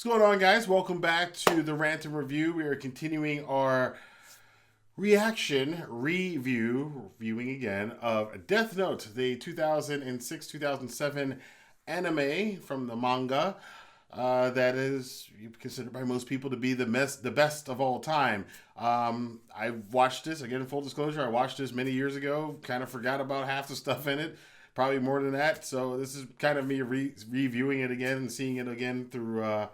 What's going on, guys? Welcome back to the Rantin review. We are continuing our reviewing again of Death Note, the 2006-2007 anime from the manga that is considered by most people to be the best of all time. I watched this, again, full disclosure, I watched this many years ago, kind of forgot about half the stuff in it, probably more than that, so this is kind of me reviewing it again and seeing it again through...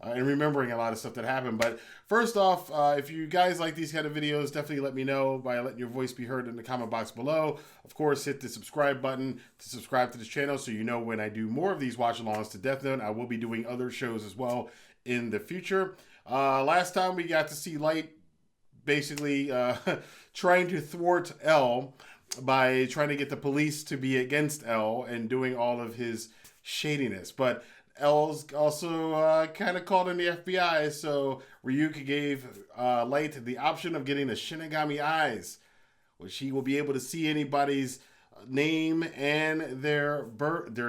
and remembering a lot of stuff that happened. But first off, if you guys like these kind of videos, definitely let me know by letting your voice be heard in the comment box below. Of course, hit the subscribe button to subscribe to this channel so you know when I do more of these watch-alongs to Death Note. I will be doing other shows as well in the future. Last time we got to see Light basically trying to thwart L by trying to get the police to be against L and doing all of his shadiness. But L's also kind of called in the FBI, so Ryuk gave Light the option of getting the Shinigami Eyes, which he will be able to see anybody's name and their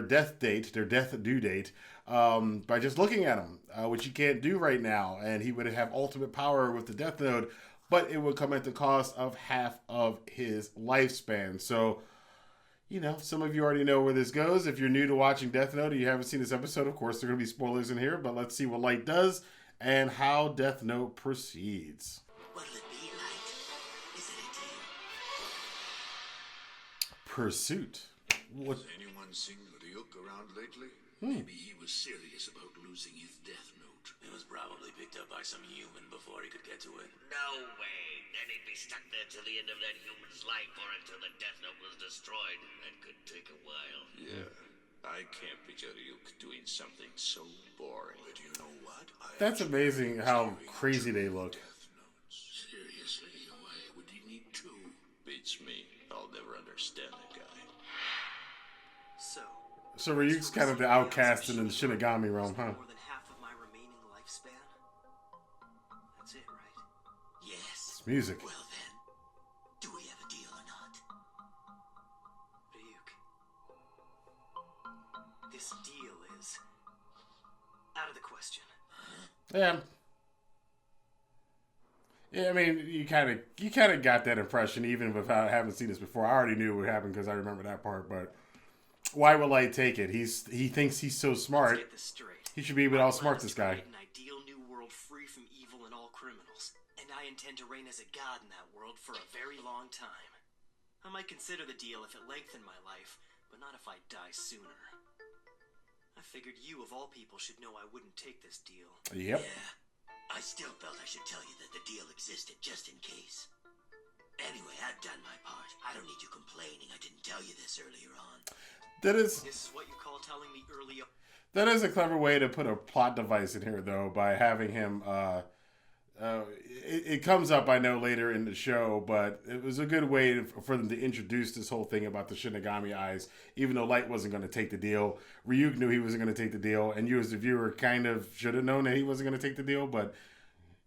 death date, their death due date, by just looking at them, which he can't do right now. And he would have ultimate power with the Death Note, but it would come at the cost of half of his lifespan. So, you know, some of you already know where this goes. If you're new to watching Death Note and you haven't seen this episode, of course, there are going to be spoilers in here, but let's see what Light does and how Death Note proceeds. What'll it be, Light? Is it a deal? Pursuit. What? Has anyone seen Ryuk around lately? Maybe he was serious about losing his Death Note. It was probably picked up by some human before he could get to it. No way. Then he'd be stuck there till the end of that human's life or until the Death Note was destroyed. That could take a while. Yeah. I can't picture Ryuk doing something so boring. But you know what? That's amazing how crazy they look. Death Notes. Seriously, why would he need two? Beats me. I'll never understand that guy. So Ryuk's kind of the outcast in the Shinigami realm, huh? More than half of my remaining lifespan? That's it, right? Yes. It's music. Well then, do we have a deal or not? Ryuk. This deal is out of the question. Yeah. Yeah, I mean, you kind of got that impression even without having seen this before. I already knew it would happen because I remember that part, but why will Light take it? He thinks he's so smart. Let's get this straight. He should be able to outsmart this guy. An ideal new world free from evil and all criminals, and I intend to reign as a god in that world for a very long time. I might consider the deal if it lengthened my life, but not if I die sooner. I figured you, of all people, should know I wouldn't take this deal. Yep. Yeah. I still felt I should tell you that the deal existed just in case. Anyway, I've done my part. I don't need you complaining I didn't tell you this earlier on. This is what you call telling me early. That is a clever way to put a plot device in here, though, by having him. It comes up, I know, later in the show, but it was a good way for them to introduce this whole thing about the Shinigami Eyes, even though Light wasn't going to take the deal. Ryuk knew he wasn't going to take the deal, and you as the viewer kind of should have known that he wasn't going to take the deal, but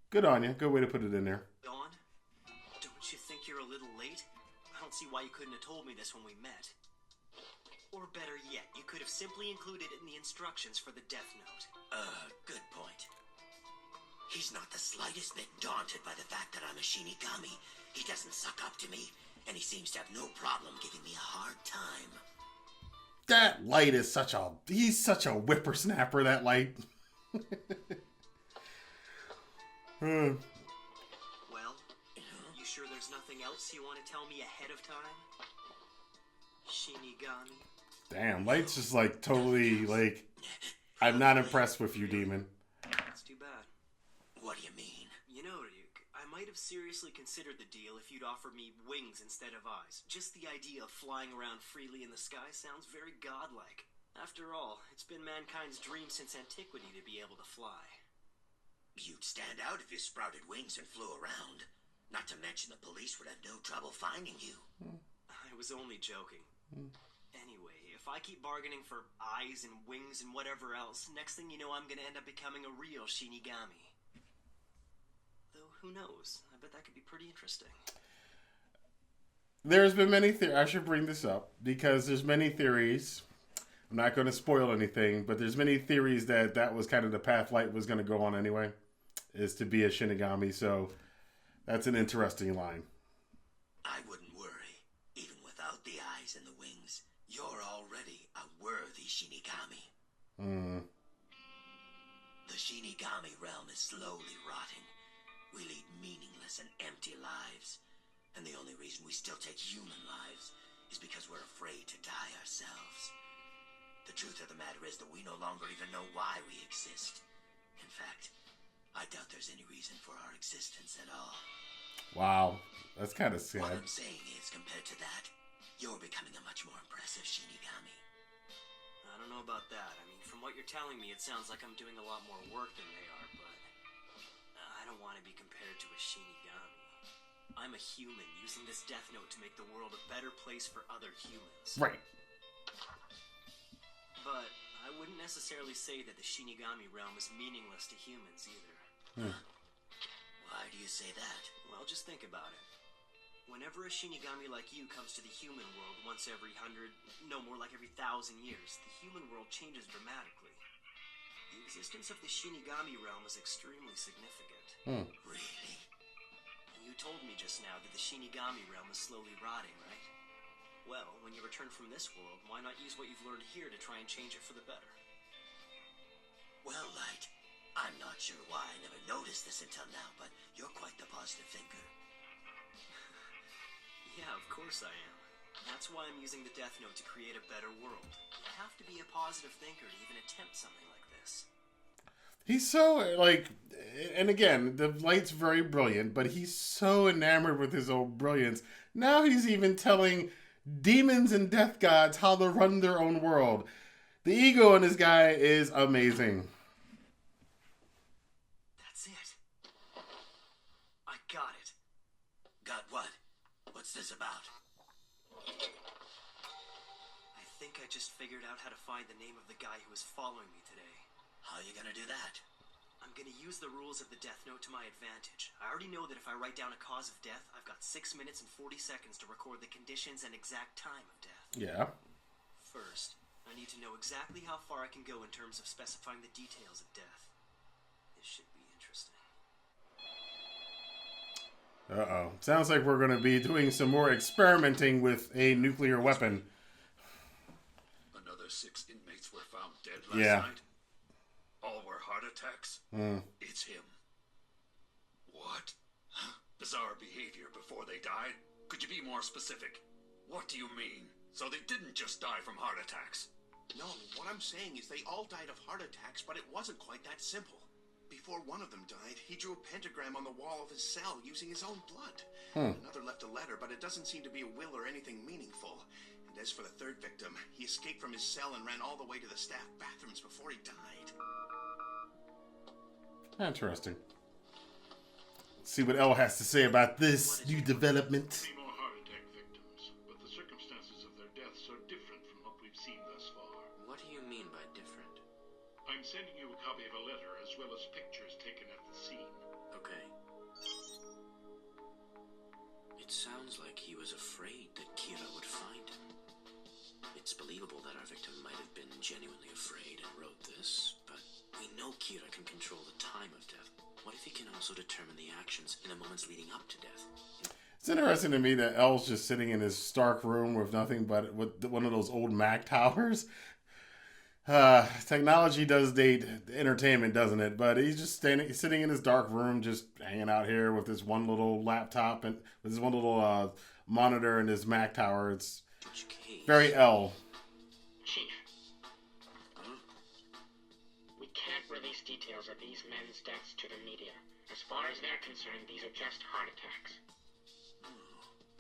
good on you. Good way to put it in there. Dawn, don't you think you're a little late? I don't see why you couldn't have told me this when we met. Or better yet, you could have simply included it in the instructions for the Death Note. Good point. He's not the slightest bit daunted by the fact that I'm a Shinigami. He doesn't suck up to me, and he seems to have no problem giving me a hard time. That Light is he's such a whippersnapper, that Light. Well, you sure there's nothing else you want to tell me ahead of time? Shinigami? Damn, Light's just like totally like, I'm not impressed with you, demon. That's too bad. What do you mean? You know, Ryuk, I might have seriously considered the deal if you'd offered me wings instead of eyes. Just the idea of flying around freely in the sky sounds very godlike. After all, it's been mankind's dream since antiquity to be able to fly. You'd stand out if you sprouted wings and flew around. Not to mention the police would have no trouble finding you. I was only joking. Anyway, if I keep bargaining for eyes and wings and whatever else, next thing you know I'm gonna end up becoming a real Shinigami. Though, who knows? I bet that could be pretty interesting. There's been many theories. I should bring this up because there's many theories I'm not going to spoil anything, but there's many theories that that was kind of the path Light was going to go on anyway, is to be a Shinigami. So that's an interesting line. I wouldn't worry. Even without the eyes and the wings, you're already a worthy Shinigami. The Shinigami realm is slowly rotting. We lead meaningless and empty lives. And the only reason we still take human lives is because we're afraid to die ourselves. The truth of the matter is that we no longer even know why we exist. In fact, I doubt there's any reason for our existence at all. Wow, that's kind of sad. What I'm saying is, compared to that, you're becoming a much more impressive Shinigami. I don't know about that. I mean, from what you're telling me, it sounds like I'm doing a lot more work than they are, but I don't want to be compared to a Shinigami. I'm a human using this Death Note to make the world a better place for other humans. Right. But I wouldn't necessarily say that the Shinigami realm is meaningless to humans either. Why do you say that? Well, just think about it. Whenever a Shinigami like you comes to the human world once every 100, no more like every 1,000 years, the human world changes dramatically. The existence of the Shinigami realm is extremely significant. Really? You told me just now that the Shinigami realm is slowly rotting, right? Well, when you return from this world, why not use what you've learned here to try and change it for the better? Well, Light, I'm not sure why I never noticed this until now, but you're quite the positive thinker. Yeah, of course I am. That's why I'm using the Death Note to create a better world. You have to be a positive thinker to even attempt something like this. He's so, like, and again, the Light's very brilliant, but he's so enamored with his own brilliance. Now he's even telling demons and death gods how to run their own world. The ego in this guy is amazing. That's it. I got it. Got what? What's this about? I think I just figured out how to find the name of the guy who was following me today. How are you gonna do that? I'm gonna use the rules of the Death Note to my advantage. I already know that if I write down a cause of death, I've got 6 minutes and 40 seconds to record the conditions and exact time of death. Yeah. First, I need to know exactly how far I can go in terms of specifying the details of death. This should be interesting. Uh-oh. Sounds like we're going to be doing some more experimenting with a nuclear weapon. Another 6 inmates were found dead last night. All were heart attacks. It's him. What? Bizarre behavior before they died? Could you be more specific? What do you mean? So they didn't just die from heart attacks? No, what I'm saying is they all died of heart attacks, but it wasn't quite that simple. Before one of them died, he drew a pentagram on the wall of his cell using his own blood. Another left a letter, but it doesn't seem to be a will or anything meaningful. And as for the third victim, he escaped from his cell and ran all the way to the staff bathrooms before he died. Interesting. Let's see what Elle has to say about this new development. Many more heart attack victims, but the circumstances of their deaths are different from what we've seen thus far. What do you mean by different? I'm sending you a copy of a letter as well as pictures taken at the scene. Okay. It sounds like he was afraid that Kira would find him. It's believable that our victim might have been genuinely afraid and wrote this, but we know Kira can control the time of death. What if he can also determine the actions in the moments leading up to death? It's interesting to me that Elle's just sitting in his stark room with nothing but with one of those old Mac towers. Technology does date entertainment, doesn't it? But he's just sitting in his dark room, just hanging out here with this one little laptop and with this one little monitor and his Mac tower. It's very Elle. Chief. We can't release details of these men's deaths to the media. As far as they're concerned, these are just heart attacks.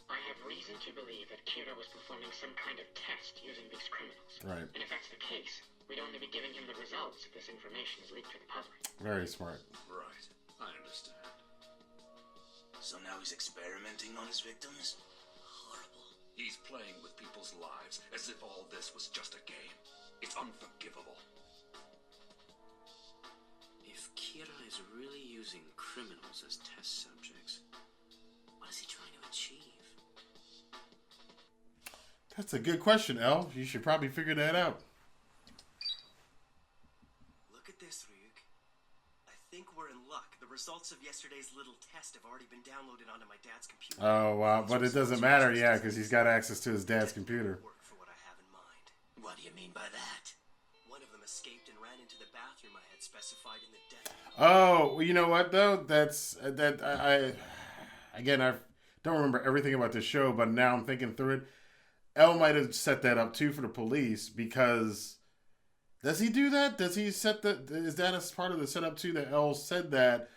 I have reason to believe that Kira was performing some kind of test using these criminals. Right. And if that's the case, we'd only be giving him the results if this information is leaked to the public. Very smart. Right. I understand. So now he's experimenting on his victims? Horrible. He's playing with people's lives as if all this was just a game. It's unforgivable. If Kira is really using criminals as test subjects, what is he trying to achieve? That's a good question, Elle. You should probably figure that out. think we're in luck. The results of yesterday's little test have already been downloaded onto my dad's computer. Oh, wow. But it doesn't matter, yeah, because he's got access to his dad's computer. Work for what I have in mind. What do you mean by that? One of them escaped and ran into the bathroom I had specified in the death. Oh, well, you know what, though? Again, I don't remember everything about this show, but now I'm thinking through it. Elle might have set that up, too, for the police, because... Does he do that? Does he set that? Is that as part of the setup too? That Elle said that,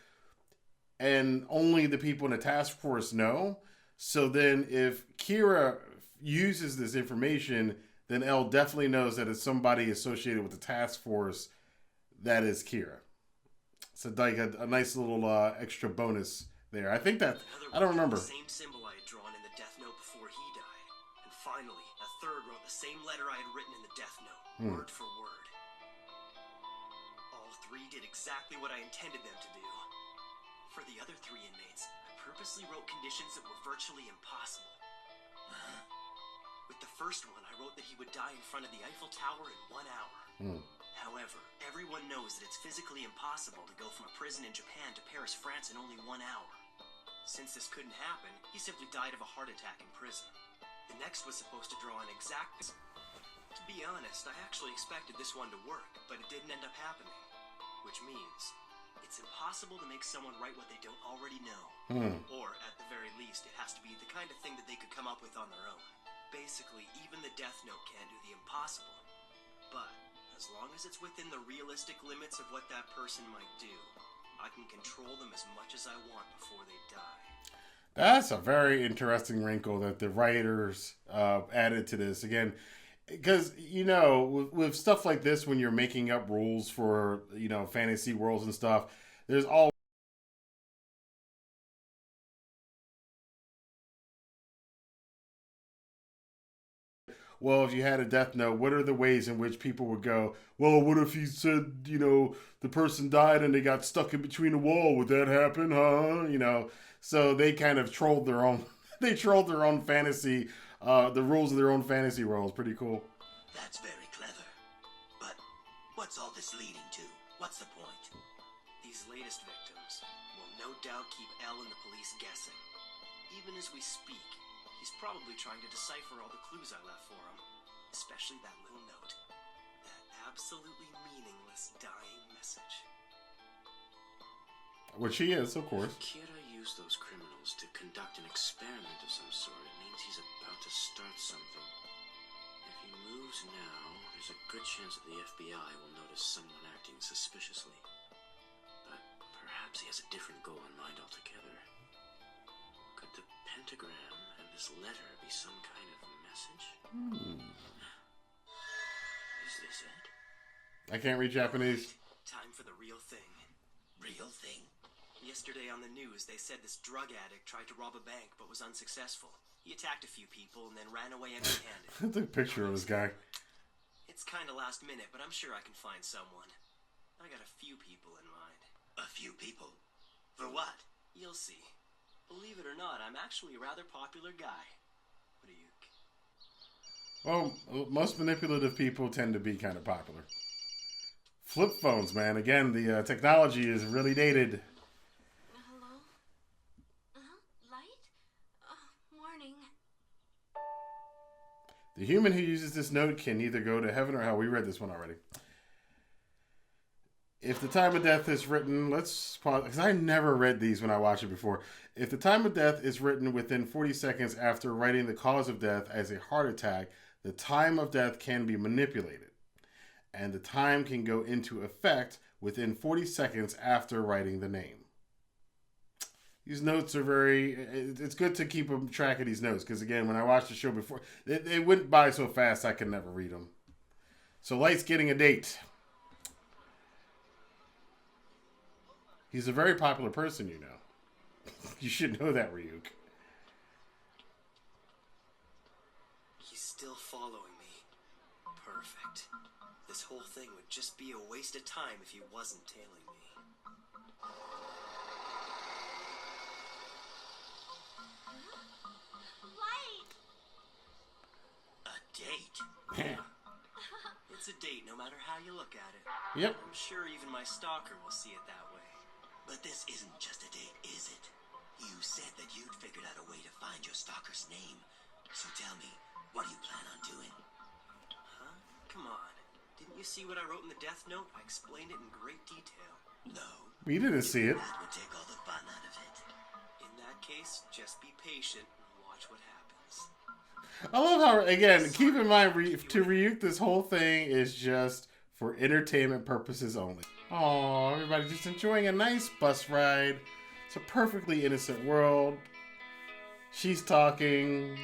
and only the people in the task force know. So then, if Kira uses this information, then Elle definitely knows that it's somebody associated with the task force. That is Kira. So like a nice little extra bonus there. I think that I don't remember. The same symbol I had drawn in the death note before he died, and finally, a third wrote the same letter I had written in the death note, word for word. Three did exactly what I intended them to do. For the other three inmates, I purposely wrote conditions that were virtually impossible. With the first one, I wrote that he would die in front of the Eiffel Tower in 1 hour. However, everyone knows that it's physically impossible to go from a prison in Japan to Paris, France in only 1 hour. Since this couldn't happen, he simply died of a heart attack in prison. The next was supposed to draw an exact... To be honest, I actually expected this one to work, but it didn't end up happening. Which means it's impossible to make someone write what they don't already know. Or, at the very least, it has to be the kind of thing that they could come up with on their own. Basically, even the death note can't do the impossible. But, as long as it's within the realistic limits of what that person might do, I can control them as much as I want before they die. That's a very interesting wrinkle that the writers added to this. Again, because, you know, with stuff like this, when you're making up rules for, you know, fantasy worlds and stuff, there's all. Well, if you had a death note, what are the ways in which people would go, well, what if he said, you know, the person died and they got stuck in between a wall? Would that happen, huh? You know, so they kind of trolled their own, fantasy, the rules of their own fantasy worlds. Pretty cool. That's very clever. But what's all this leading to? What's the point? These latest victims will no doubt keep Elle and the police guessing. Even as we speak, he's probably trying to decipher all the clues I left for him. Especially that little note. That absolutely meaningless dying message. Which he is, of course. If Kira used those criminals to conduct an experiment of some sort, it means he's about to start something. If he moves now, there's a good chance that the FBI will notice someone acting suspiciously. But perhaps he has a different goal in mind altogether. Could the pentagram and this letter be some kind of message? Is this it? I can't read Japanese. Time for the real thing. Real thing? Yesterday on the news, they said this drug addict tried to rob a bank but was unsuccessful. He attacked a few people and then ran away empty-handed. That's a picture of this guy. It's kind of last minute, but I'm sure I can find someone. I got a few people in mind. A few people? For what? You'll see. Believe it or not, I'm actually a rather popular guy. Ryuk. Well, most manipulative people tend to be kind of popular. Flip phones, man. Again, the technology is really dated. Hello? Light? Morning. The human who uses this note can either go to heaven or hell. We read this one already. If the time of death is written, let's pause, because I never read these when I watched it before. If the time of death is written within 40 seconds after writing the cause of death as a heart attack, the time of death can be manipulated. And the time can go into effect within 40 seconds after writing the name. These notes are it's good to keep track of these notes, because again, when I watched the show before, they went by so fast I could never read them. So Light's getting a date. He's a very popular person, you know. You should know that, Ryuk. He's still following me. Perfect. This whole thing would just be a waste of time if he wasn't tailing me. Light! A date? It's a date no matter how you look at it. Yep. I'm sure even my stalker will see it that way. But this isn't just a date, is it? You said that you'd figured out a way to find your stalker's name. So tell me, what do you plan on doing? Huh? Come on. Didn't you see what I wrote in the death note? I explained it in great detail. No. We didn't see it. That would take all the fun out of it. In that case, just be patient and watch what happens. I love how, again, keep in mind, to Ryuk, this whole thing is just for entertainment purposes only. Oh, everybody just enjoying a nice bus ride. It's a perfectly innocent world. She's talking.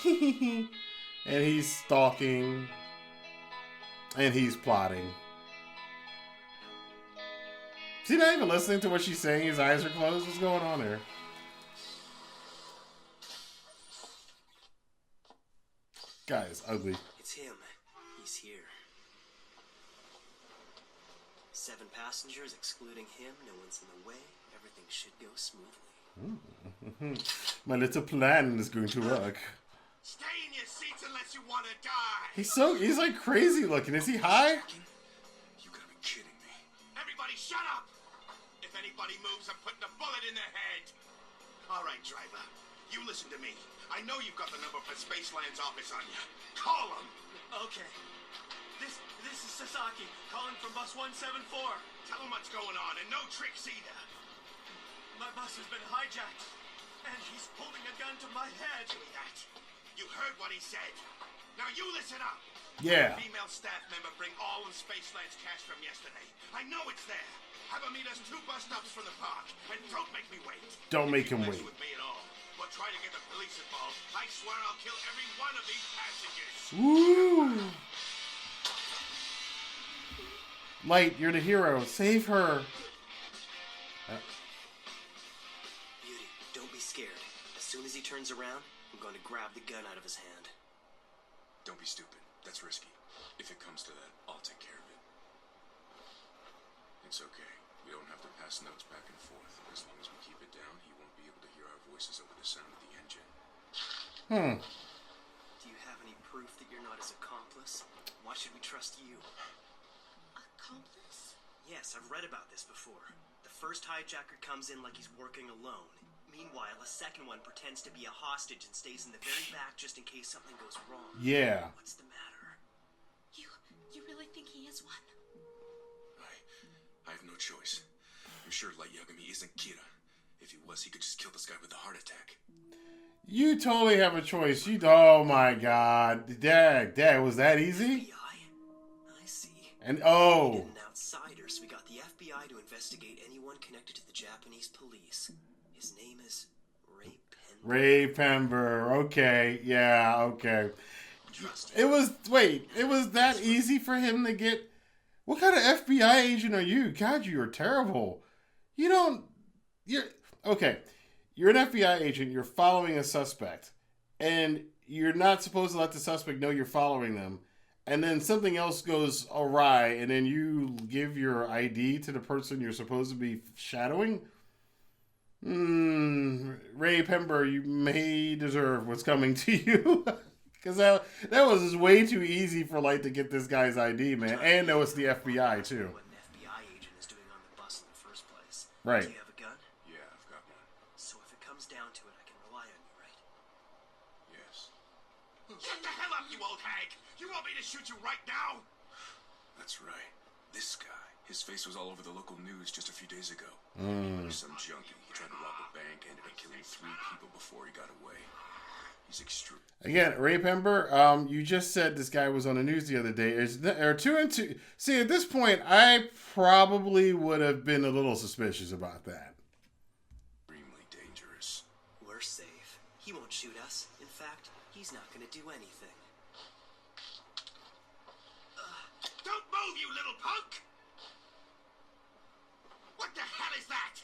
And he's stalking. And he's plotting. Is he not even listening to what she's saying? His eyes are closed. What's going on there? Guy is ugly. It's him. He's here. 7 passengers, excluding him. No one's in the way. Everything should go smoothly. My little plan is going to work. Stay in your seats unless you want to die. He's like crazy looking. Is he high? You gotta be kidding me. Everybody shut up. If anybody moves, I'm putting a bullet in their head. All right, driver. You listen to me. I know you've got the number for Spaceland's office on you. Call them. Okay. This is Sasaki, calling from bus 174. Tell them what's going on, and no tricks either. My bus has been hijacked, and he's holding a gun to my head. Give me that. You heard what he said. Now you listen up. Yeah. Female staff member bring all of Spaceland's cash from yesterday. I know it's there. Have him meet us 2 bus stops from the park, and don't make me wait. Don't make him If you wait. mess with me at all, or try to get the police involved, I swear I'll kill every one of these passengers. Woo! Light, you're the hero. Save her. Beauty, don't be scared. As soon as he turns around, I'm going to grab the gun out of his hand. Don't be stupid. That's risky. If it comes to that, I'll take care of it. It's okay. We don't have to pass notes back and forth. As long as we keep it down, he won't be able to hear our voices over the sound of the engine. Do you have any proof that you're not his accomplice? Why should we trust you? Accomplice? Yes, I've read about this before. The first hijacker comes in like he's working alone. Meanwhile, a second one pretends to be a hostage and stays in the very back just in case something goes wrong. Yeah. What's the matter? You really think he is one? I have no choice. I'm sure Light Yagami isn't Kira. If he was, he could just kill this guy with a heart attack. You totally have a choice. Oh my god. Dad, was that easy? FBI? I see. And We oh. needed an outsider, so we got the FBI to investigate anyone connected to the Japanese police. His name is Ray Penn. Ray Pember. Okay. Yeah, okay. Trust It was that easy for him to get. What kind of FBI agent are you? God, you are terrible. You're okay. You're an FBI agent. You're following a suspect. And you're not supposed to let the suspect know you're following them. And then something else goes awry. And then you give your ID to the person you're supposed to be shadowing. Ray Pember, you may deserve what's coming to you. Because that was just way too easy for Light to get this guy's ID, man. And know it's the FBI, too. what an FBI agent is doing on the bus in the first place. Right. Do you have a gun? Yeah, I've got one. So if it comes down to it, I can rely on you, right? Yes. Shut the hell up, you old hag! You want me to shoot you right now? That's right. This guy. His face was all over the local news just a few days ago. Some junkie. He tried to rob a bank, ended up killing 3 people before he got away. He's extreme. Again, Ray Pember, you just said this guy was on the news the other day. Are 2 and 2? See, at this point, I probably would have been a little suspicious about that. Extremely dangerous. We're safe. He won't shoot us. In fact, he's not going to do anything. Don't move, you little punk! What the hell is that?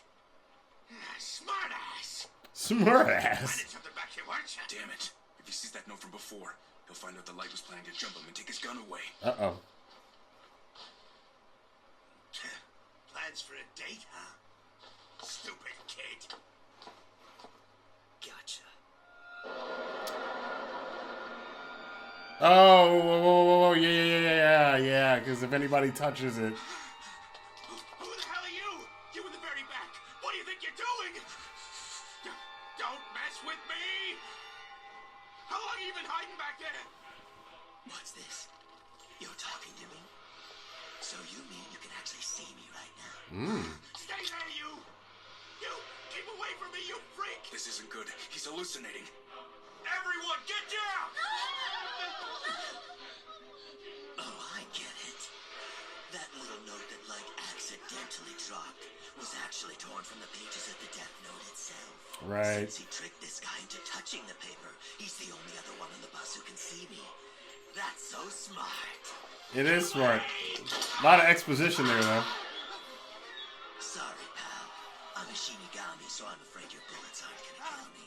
Smartass! Smartass. Planted something back here, weren't you? Damn it. If he sees that note from before, he'll find out the Light was planning to jump him and take his gun away. Uh-oh. Plans for a date, huh? Stupid kid. Gotcha. Oh, whoa, yeah, because if anybody touches it. Who the hell are you? You in the very back! What do you think you're doing? Don't mess with me! How long have you been hiding back there? What's this? You're talking to me? So you mean you can actually see me right now? Stay there, you! You! Keep away from me, you freak! This isn't good. He's hallucinating. Everyone, get down! Oh, I get it. That little note that Light accidentally dropped was actually torn from the pages of the Death Note itself. Right. Since he tricked this guy into touching the paper, he's the only other one on the bus who can see me. That's so smart. It is smart. A lot of exposition there, though. Sorry, pal. I'm a Shinigami, so I'm afraid your bullets aren't gonna kill me.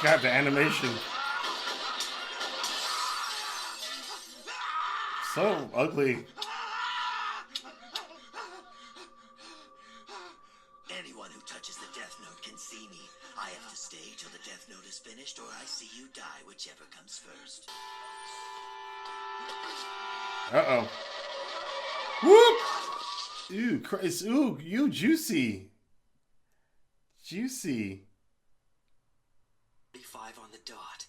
God, the animation. So ugly. Anyone who touches the Death Note can see me. I have to stay till the Death Note is finished, or I see you die, whichever comes first. Uh-oh. Whoop! Ooh, Christ. Ooh, you juicy. Juicy. 35 on the dot.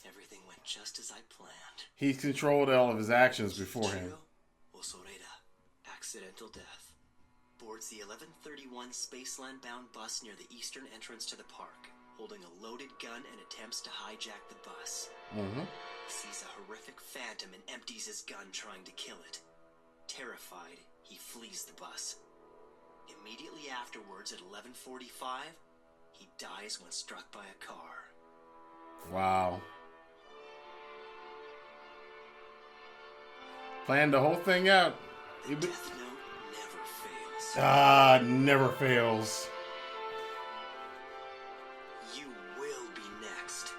Everything went just as I planned. He's controlled all of his actions beforehand. Osoreda, accidental death. Boards the 11:31 Spaceland-bound bus near the eastern entrance to the park, holding a loaded gun and attempts to hijack the bus. Sees a horrific phantom and empties his gun trying to kill it. Terrified, he flees the bus. Immediately afterwards, at 11:45, he dies when struck by a car. Wow. Planned the whole thing out. The Death Note never fails. Ah, never fails. You will be next,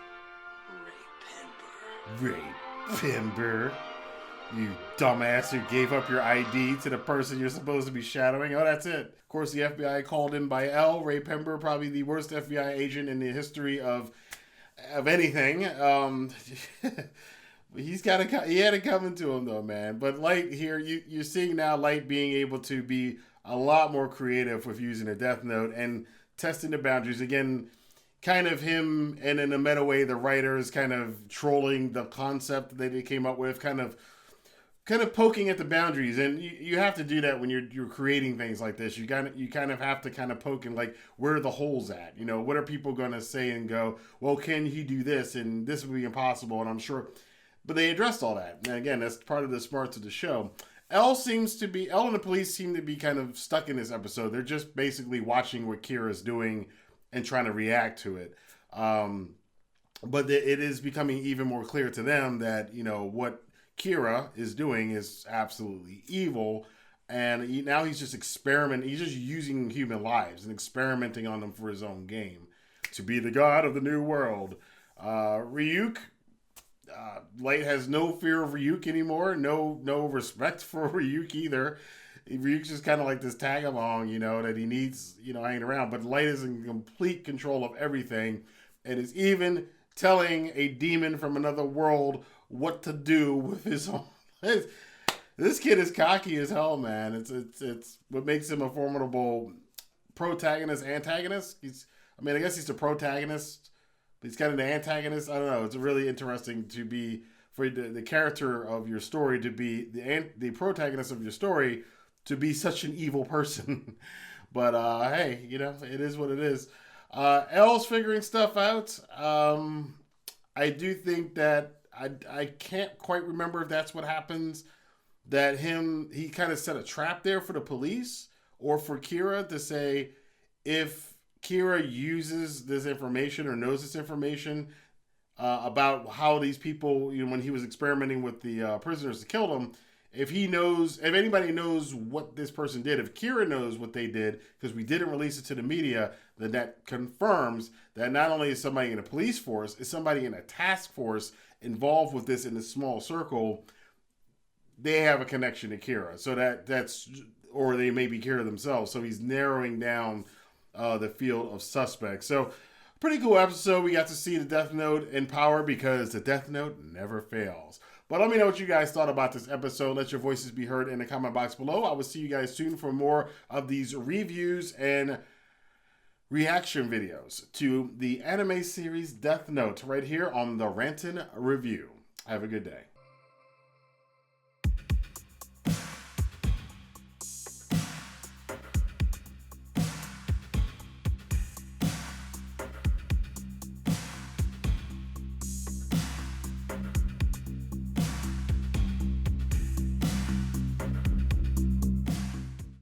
Ray Penber. Ray Penber. You dumbass who gave up your ID to the person you're supposed to be shadowing. Oh, that's it. Of course, the FBI called in by L. Ray Penber, probably the worst FBI agent in the history of anything. He had it coming to him though, man. But Light here, you're seeing now Light being able to be a lot more creative with using a Death Note and testing the boundaries. Again, kind of him, and in a meta way, the writers kind of trolling the concept that they came up with, kind of poking at the boundaries. And you have to do that when you're creating things like this. You kind of have to kind of poke and like, where are the holes at? You know, what are people going to say and go, well, can he do this? And this would be impossible. And I'm sure, but they addressed all that. And again, that's part of the smarts of the show. L and the police seem to be kind of stuck in this episode. They're just basically watching what Kira's doing and trying to react to it. But it is becoming even more clear to them that, you know, what Kira is doing is absolutely evil. And now he's just experimenting. He's just using human lives and experimenting on them for his own game to be the god of the new world. Ryuk, Light has no fear of Ryuk anymore. No respect for Ryuk either. Ryuk's just kind of like this tag along, you know, that he needs, you know, hanging around. But Light is in complete control of everything and is even telling a demon from another world what to do with his own. This kid is cocky as hell, man. It's what makes him a formidable protagonist, antagonist. I guess he's the protagonist, but he's kind of the antagonist. I don't know. It's really interesting to be for the character of your story to be the protagonist of your story to be such an evil person. But hey, you know, it is what it is. L's figuring stuff out. I do think that I can't quite remember if that's what happens. That he kind of set a trap there for the police or for Kira to say if Kira uses this information or knows this information about how these people, you know, when he was experimenting with the prisoners to kill them, if anybody knows what this person did, if Kira knows what they did, because we didn't release it to the media, then that confirms that not only is somebody in a police force, is somebody in a task force involved with this in a small circle. They have a connection to Kira. So that's, or they may be Kira themselves. So he's narrowing down the field of suspects. So pretty cool episode. We got to see the Death Note in power because the Death Note never fails. But let me know what you guys thought about this episode. Let your voices be heard in the comment box below. I will see you guys soon for more of these reviews and reaction videos to the anime series Death Note right here on the Rantin Review. Have a good day.